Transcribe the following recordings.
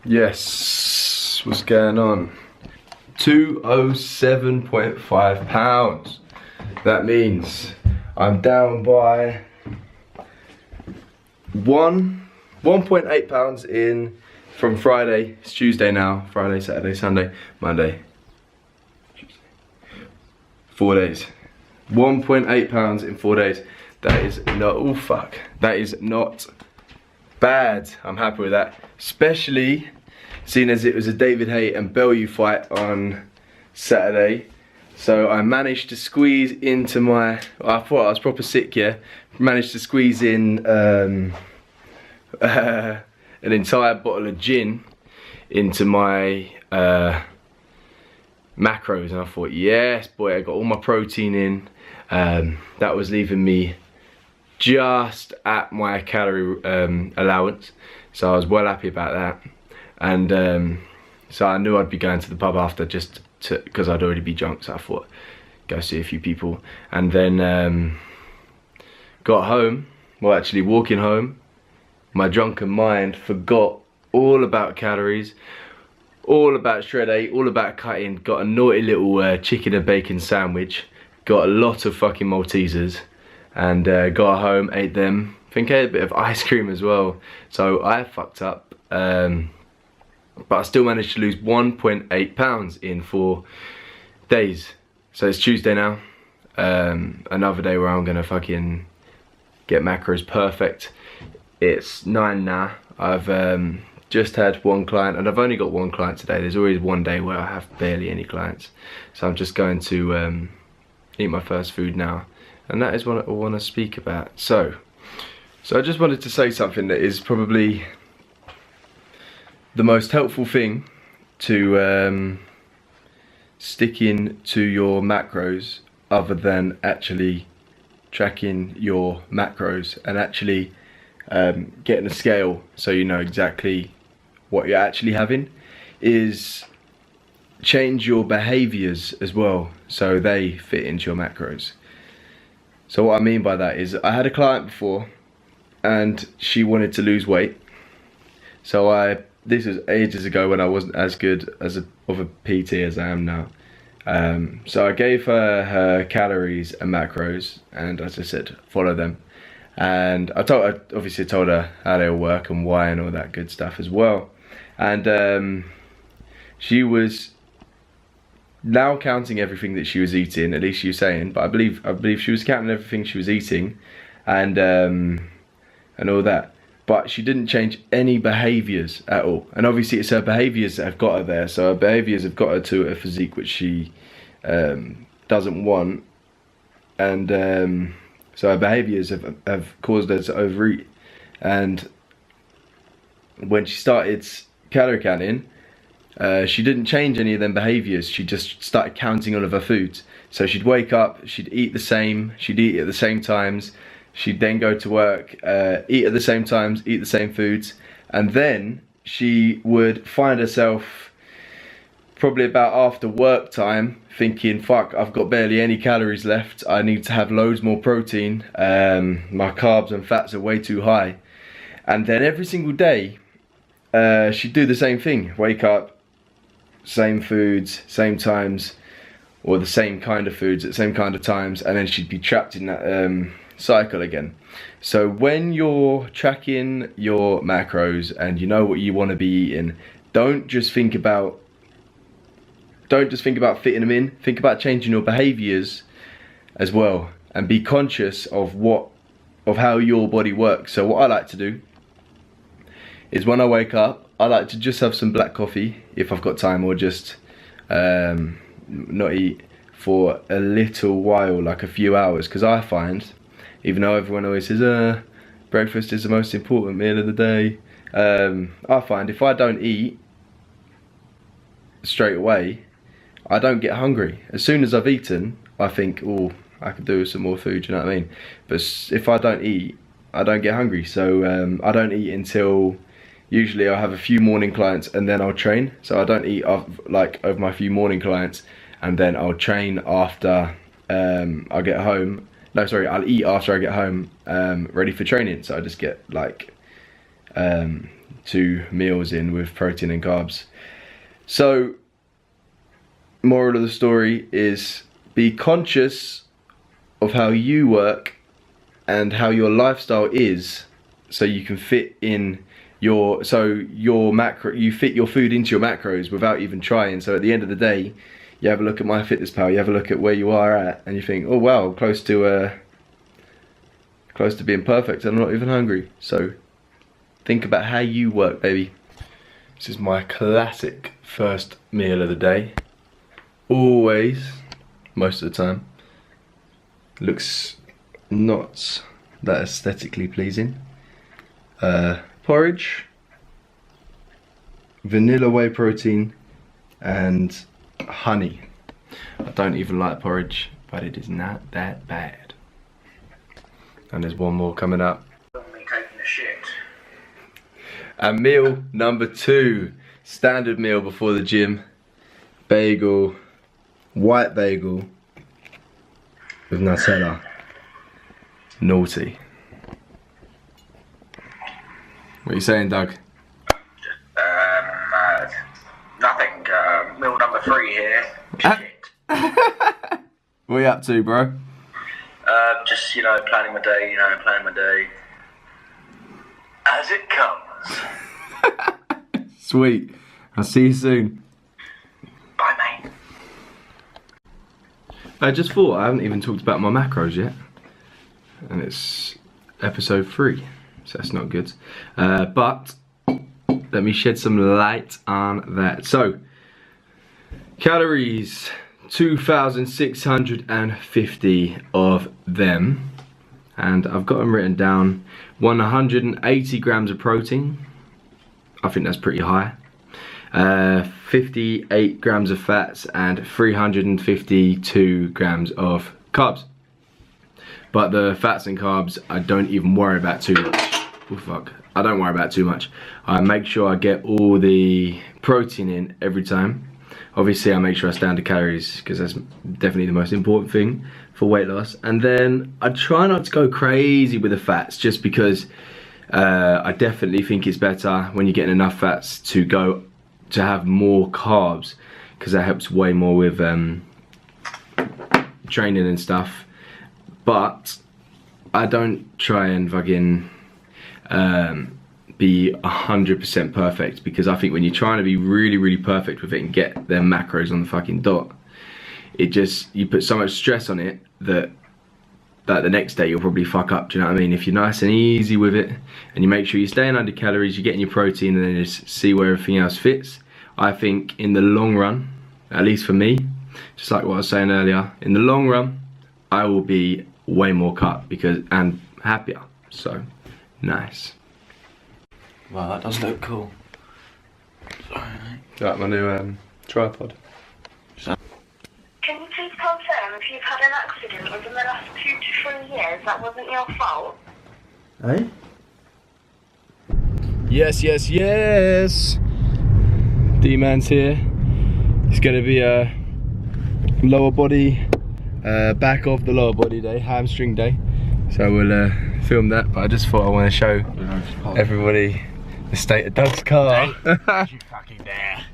Yes, what's going on? 207.5 pounds. That means I'm down by 1.8 pounds in from Friday. It's Tuesday now. Friday, Saturday, Sunday, Monday. 4 days. 1.8 pounds in 4 days. That is not, oh fuck. That is not bad. I'm happy with that. Especially seeing as it was a David Haye and Bellew fight on Saturday. So I managed to squeeze into my, I thought I was proper sick, yeah. Managed to squeeze in an entire bottle of gin into my macros, and I thought, yes boy, I got all my protein in. That was leaving me just at my calorie allowance, so I was well happy about that. And so I knew I'd be going to the pub after, just because I'd already be drunk, so I thought go see a few people. And then got home, well actually walking home, my drunken mind forgot all about calories, all about Shred8, all about cutting. Got a naughty little chicken and bacon sandwich, got a lot of fucking Maltesers, and got home, ate them. I think I ate a bit of ice cream as well, so I fucked up. But I still managed to lose 1.8 pounds in 4 days. So it's Tuesday now. Another day where I'm gonna fucking get macros perfect. It's 9 now. I've just had one client, and I've only got one client today. There's always one day where I have barely any clients. So I'm just going to eat my first food now. And that is what I want to speak about. So I just wanted to say something that is probably the most helpful thing to sticking to your macros, other than actually tracking your macros and actually getting a scale so you know exactly what you're actually having, is change your behaviors as well so they fit into your macros. So what I mean by that is, I had a client before and she wanted to lose weight. So this was ages ago when I wasn't as good of a PT as I am now. So I gave her her calories and macros, and as I said, follow them. And I obviously told her how they all work and why and all that good stuff as well. And she was now counting everything that she was eating, at least she was saying, but I believe she was counting everything she was eating, and all that. But she didn't change any behaviours at all. And obviously it's her behaviours that have got her there. So her behaviours have got her to a physique which she doesn't want. And so her behaviours have caused her to overeat. And when she started calorie counting, she didn't change any of them behaviours. She just started counting all of her foods. So she'd wake up, she'd eat the same, she'd eat at the same times. She'd then go to work, eat at the same times, eat the same foods, and then she would find herself probably about after work time thinking, fuck, I've got barely any calories left, I need to have loads more protein, my carbs and fats are way too high. And then every single day she'd do the same thing, wake up, same foods, same times, or the same kind of foods at the same kind of times, and then she'd be trapped in that cycle again. So when you're tracking your macros and you know what you want to be eating, don't just think about fitting them in. Think about changing your behaviors as well, and be conscious of how your body works. So what I like to do is, when I wake up, I like to just have some black coffee if I've got time, or just not eat for a little while, like a few hours, because I find, even though everyone always says breakfast is the most important meal of the day, I find if I don't eat straight away, I don't get hungry. As soon as I've eaten, I think, oh, I could do with some more food, you know what I mean? But if I don't eat, I don't get hungry. So I don't eat until, usually I'll have a few morning clients and then I'll train. So I don't eat of my few morning clients, and then I'll train after I get home. No, sorry, I'll eat after I get home, ready for training. So I just get like 2 meals in with protein and carbs. So, moral of the story is be conscious of how you work and how your lifestyle is, so you can fit in you fit your food into your macros without even trying. So at the end of the day, you have a look at MyFitnessPal, you have a look at where you are at, and you think, oh wow, I'm close to being perfect, and I'm not even hungry. So think about how you work, baby. This is my classic first meal of the day. Always, most of the time. Looks not that aesthetically pleasing. Porridge, vanilla whey protein, and honey. I don't even like porridge, but it is not that bad. And there's one more coming up. And meal number 2, standard meal before the gym. Bagel, white bagel with Nutella. Naughty. What are you saying, Doug? Nothing. Meal number 3 here. Shit. What are you up to, bro? Just, planning my day, as it comes. Sweet. I'll see you soon. Bye, mate. I just thought I haven't even talked about my macros yet. And it's episode 3. So that's not good. But let me shed some light on that. So, calories, 2,650 of them. And I've got them written down. 180 grams of protein. I think that's pretty high. 58 grams of fats and 352 grams of carbs. But the fats and carbs, I don't even worry about too much. Oh fuck, I don't worry about too much. I make sure I get all the protein in every time. Obviously I make sure I stand the calories, because that's definitely the most important thing for weight loss. And then I try not to go crazy with the fats, just because I definitely think it's better when you're getting enough fats to have more carbs, because that helps way more with training and stuff. But I don't try and fucking be 100% perfect, because I think when you're trying to be really perfect with it and get their macros on the fucking dot, you put so much stress on it that the next day you'll probably fuck up. Do you know what I mean? If you're nice and easy with it and you make sure you're staying under calories, you're getting your protein, and then just see where everything else fits, I think in the long run, at least for me, just like what I was saying earlier, in the long run I will be way more cut and happier. So nice. Wow, that does look cool. Sorry, mate. Like my new tripod. Can you please confirm if you've had an accident within the last 2 to 3 years that wasn't your fault? Hey? Yes. D-Man's here. It's gonna be a lower body, back of the lower body day, hamstring day. So we'll film that, but I just thought I want to show everybody the state of Doug's car. You fucking dare.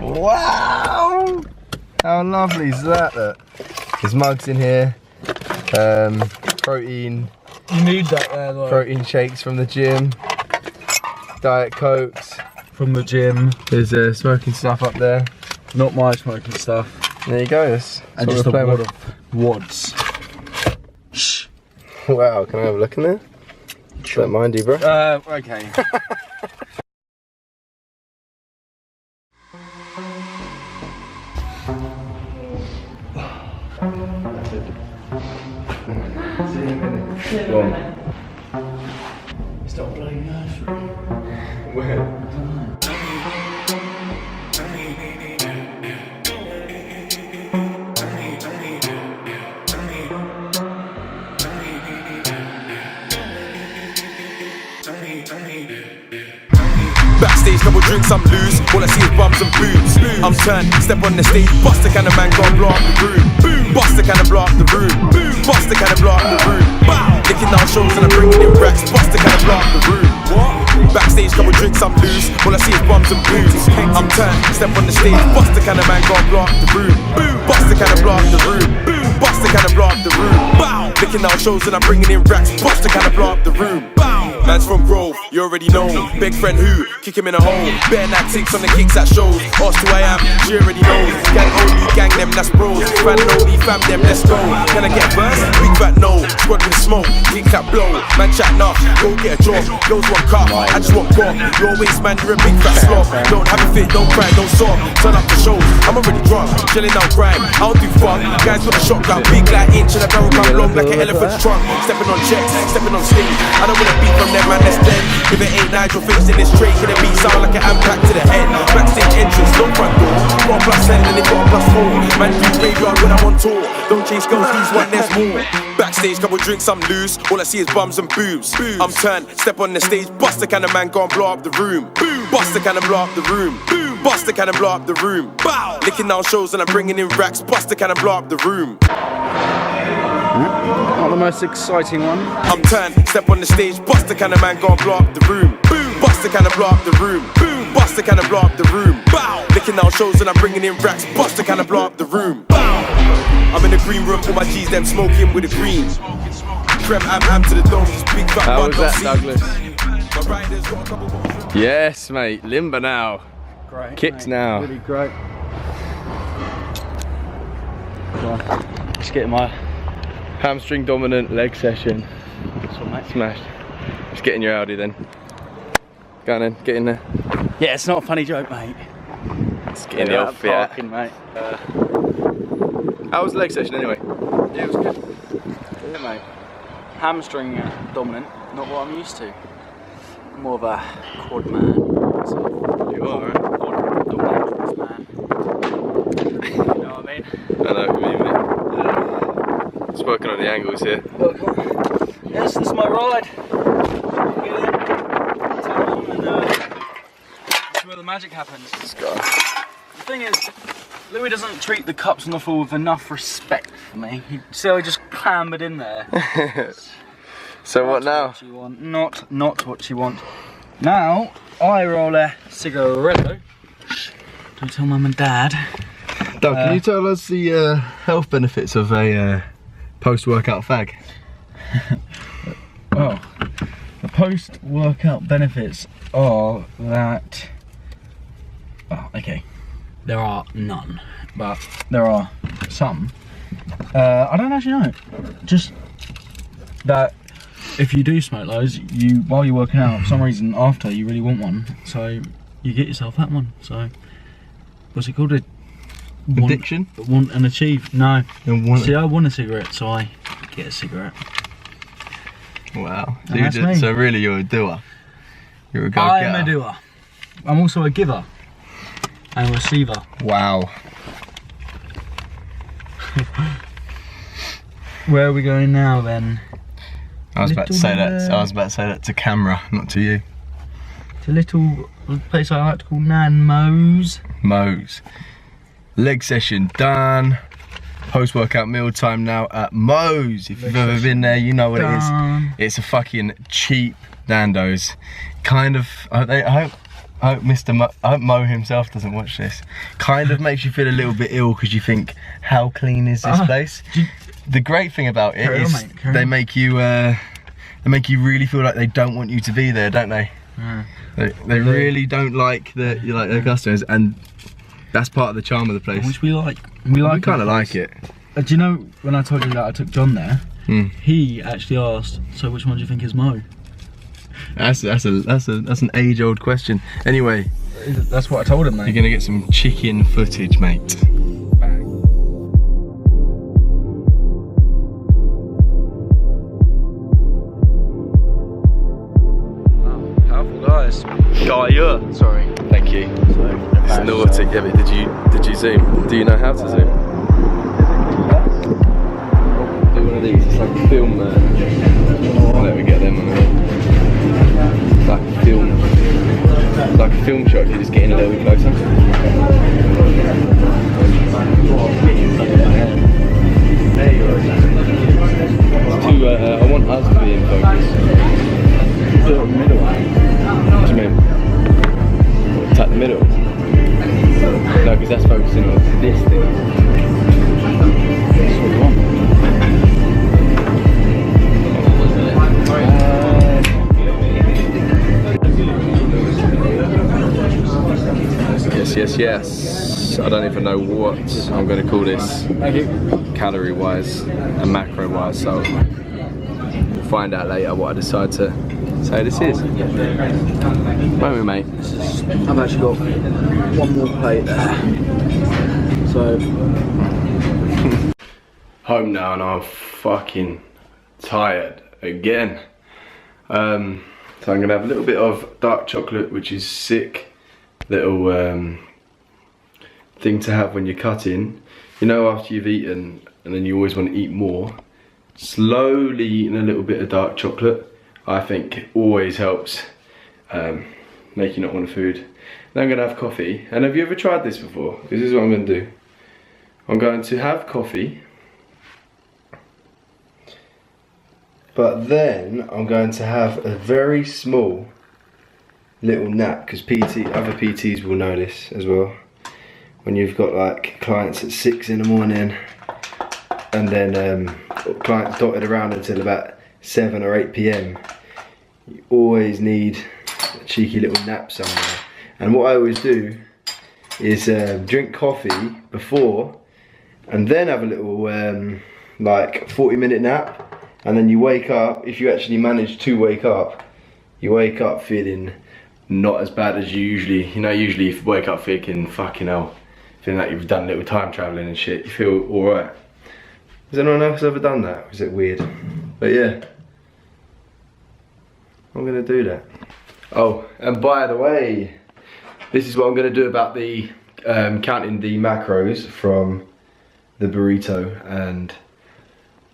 Wow! How lovely is that? Look. There's mugs in here. Protein. You need that there though. Protein shakes from the gym. Diet Cokes. From the gym. There's smoking stuff up there. Not my smoking stuff. There you go. That's And just a wad of wads. Shh. Wow, can I have a look in there? Sure. Don't mind you, bro. Okay. Go on. It's not bloody nursery. Where? Backstage, couple drinks, I'm loose. All I see is bums and boobs. I'm turned, step on the stage, bust the kind of man, gon' blow up the room. Bust the kind of blow up the room. Bust the kind of blow up the room. Bow. Licking down shows and I'm bringing in racks. Bust the kind of blow up the room. What? drinks, I'm loose. All I see is bums and booze. I'm turned, step on the stage, bust the kind of man, gon' blow up the room. Bust the kind of blow up the room. Bust the kind of blow up the room. Bow. Licking out shows and I'm bringing in racks. Bust the kind of blow up the room. Bow. Man's from Grove, you already know. Big friend who, kick him in a hole. Bare tactics on the kicks at shows. Ask who I am, she already knows. Gang only, gang them, that's bros. Fan only, fam them, let's go. Can I get first? Big fat no. Squad with the smoke, kick that blow. Man chat enough, go get a job. Girls want cup, I just want pop. Your waist man, you're a big fat slob. Don't have a fit, don't cry, don't sob. Turn up the shows, I'm already drunk. Chilling out grime, I don't do fun. Guys with a shotgun, big like inch and a barrel come long like an elephant's trunk. Stepping on checks, stepping on stage. I don't wanna beat from them, man, that's dead. If it ain't Nigel Finch in this tray, can it beat sound like an impact to the head? Backstage entrance, no front door. Got a +7 and they got a +4. Man, do graveyard when I'm on tour. Don't chase girls, these one, there's more. Backstage, couple drinks, I'm loose. All I see is bums and boobs. I'm turned, step on the stage, bust the kind of man, gon' blow up the room. Bust the kind of blow up the room. Bust the kind of blow up the room. Bow. Licking out shows and I'm bringing in racks. Bust the kind of blow up the room. Not the most exciting one. I'm turned, step on the stage, bust the kind of man, gon' blow up the room. Bust the kind of blow up the room. Bust the kind of blow up the room. Bow. Licking out shows and I'm bringing in racks. Bust the kind of blow up the room. Bow. I'm in the green room, all my G's them smoking with the green. Creme am to the dome, just big fat. How was that, Douglas? Yes, mate. Limber now. Great. Kicks mate. now. Really great. Just getting my Hamstring dominant leg session. that's what, mate. Smashed. Just get in your Audi then. Go on then, get in there. Yeah, it's not a funny joke, mate. Let's get in the old Fiat. Parking, mate. How was the leg session anyway? Yeah, it was good. Yeah, mate. Hamstring dominant, not what I'm used to. I'm more of a quad man. So You are, right? quad dominant man. You know what I mean? I know what you mean, mate. Just working on the angles here. Yes, this is my ride. Get in, turn on, and that's where the magic happens. Let's go. The thing is, Louis doesn't treat the cups on the floor with enough respect for me. So he just clambered in there. So what now? What you want. Not what you want. Now, I roll a cigaretto. Don't tell mum and dad. Doug, can you tell us the health benefits of a post-workout fag? Well, the post-workout benefits are that... Oh, okay. There are none, but there are some. I don't actually know. Just that if you do smoke those, while you're working out, for some reason after you really want one, so you get yourself that one. So what's it called? Addiction? Want and achieve? No. See, I want a cigarette, so I get a cigarette. wow. So really you're a doer. You're a go-getter. I am a doer. I'm also a giver and a receiver. Wow. Where are we going now then? I was about to say that to camera, not to you. It's a little place I like to call Nan Mo's. Mo's. Leg session done. Post-workout meal time now at Mo's. If you've ever been there, you know what it is. It's a fucking cheap Nando's. Kind of, I hope Mo himself doesn't watch this. Kind of makes you feel a little bit ill because you think, how clean is this place? The great thing about it is they make you really feel like they don't want you to be there, don't they? They really don't like their customers, and that's part of the charm of the place. Which we like. We kind of like it. Do you know when I told you that I took John there? He actually asked, "So which one do you think is Mo?" That's an age-old question. Anyway, that's what I told him, mate. You're gonna get some chicken footage, mate. Guys. Gaia. Sorry. Thank you. It's naughty. Yeah, but did you zoom? Do you know how to zoom? Do one of these. It's like a film. Let me get them on there. It's like a film. It's like a film shot. You're just getting a little bit closer. There you go. I want us to be in focus. The middle. What do you mean? because that's focusing on this thing. That's what we want. Yes. I don't even know what I'm going to call this. Thank you. Calorie wise and macro wise, so we'll find out later what I decide to say this is. Won't we, mate? I've actually got one more plate there. So home now and I'm fucking tired again. So I'm gonna have a little bit of dark chocolate, which is sick little thing to have when you're cutting. You know, after you've eaten and then you always want to eat more, slowly eating a little bit of dark chocolate, I think always helps make you not want food. Now I'm gonna have coffee. And have you ever tried this before? This is what I'm gonna do. I'm going to have coffee, but then I'm going to have a very small little nap, because other PTs will know this as well. When you've got like clients at 6 in the morning and then clients dotted around until about 7 or 8 PM, you always need a cheeky little nap somewhere. And what I always do is drink coffee before and then have a little like 40-minute nap, and then you wake up, if you actually manage to wake up, you wake up feeling not as bad as you usually, you know, usually if you wake up thinking, fucking hell, feeling like you've done a little time travelling and shit, you feel alright. Has anyone else ever done that? Or is it weird? But yeah, I'm gonna do that. Oh, and by the way, this is what I'm gonna do about the counting the macros from the burrito and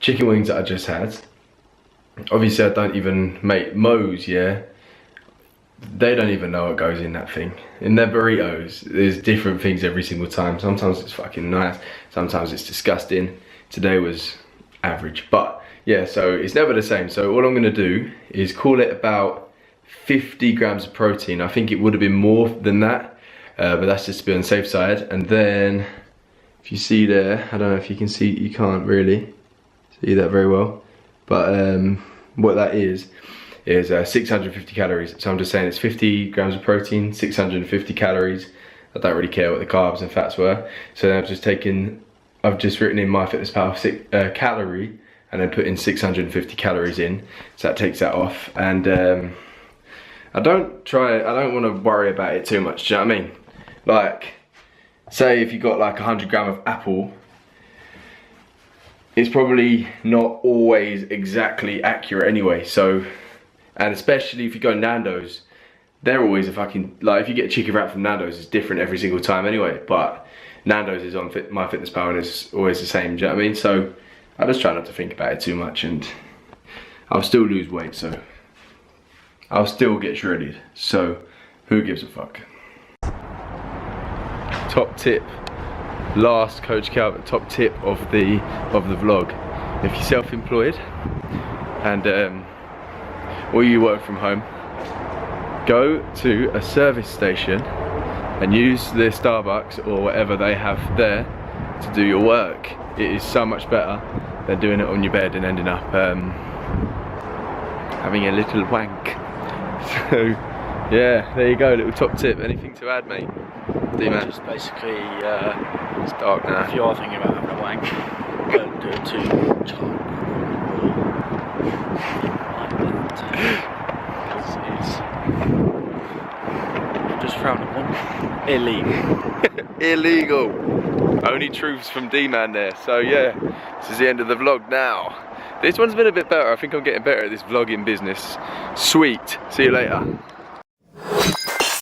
chicken wings that I just had. Obviously I don't even make Moe's, yeah? They don't even know what goes in that thing. In their burritos, there's different things every single time. Sometimes it's fucking nice, sometimes it's disgusting. Today was average, but yeah, so it's never the same. So all I'm gonna do is call it about 50 grams of protein. I think it would have been more than that, but that's just to be on the safe side. And then, if you see there, I don't know if you can see, you can't really see that very well, but what that is 650 calories. So I'm just saying it's 50 grams of protein, 650 calories. I don't really care what the carbs and fats were. So then I've just written in MyFitnessPal calorie and then put in 650 calories in. So that takes that off. And I don't want to worry about it too much, do you know what I mean? Like, say if you got like 100 gram of apple, it's probably not always exactly accurate anyway. So, and especially if you go Nando's, they're always a fucking, like if you get a chicken wrap from Nando's, it's different every single time anyway, but Nando's is on MyFitnessPal and it's always the same, do you know what I mean? So I just try not to think about it too much, and I'll still lose weight, so I'll still get shredded, so who gives a fuck? Top tip, last Coach Calvin, top tip of the vlog. If you're self-employed and or you work from home, go to a service station and use the Starbucks or whatever they have there to do your work. It is so much better than doing it on your bed and ending up having a little wank. So yeah, there you go, little top tip. Anything to add, mate? D-man? just basically, it's dark now. if you are thinking about having a wank, don't do it too charred it's just frowned upon. Illegal. Illegal. Only truths from D-man there. So yeah, this is the end of the vlog now. This one's been a bit better. I think I'm getting better at this vlogging business. Sweet. See you later.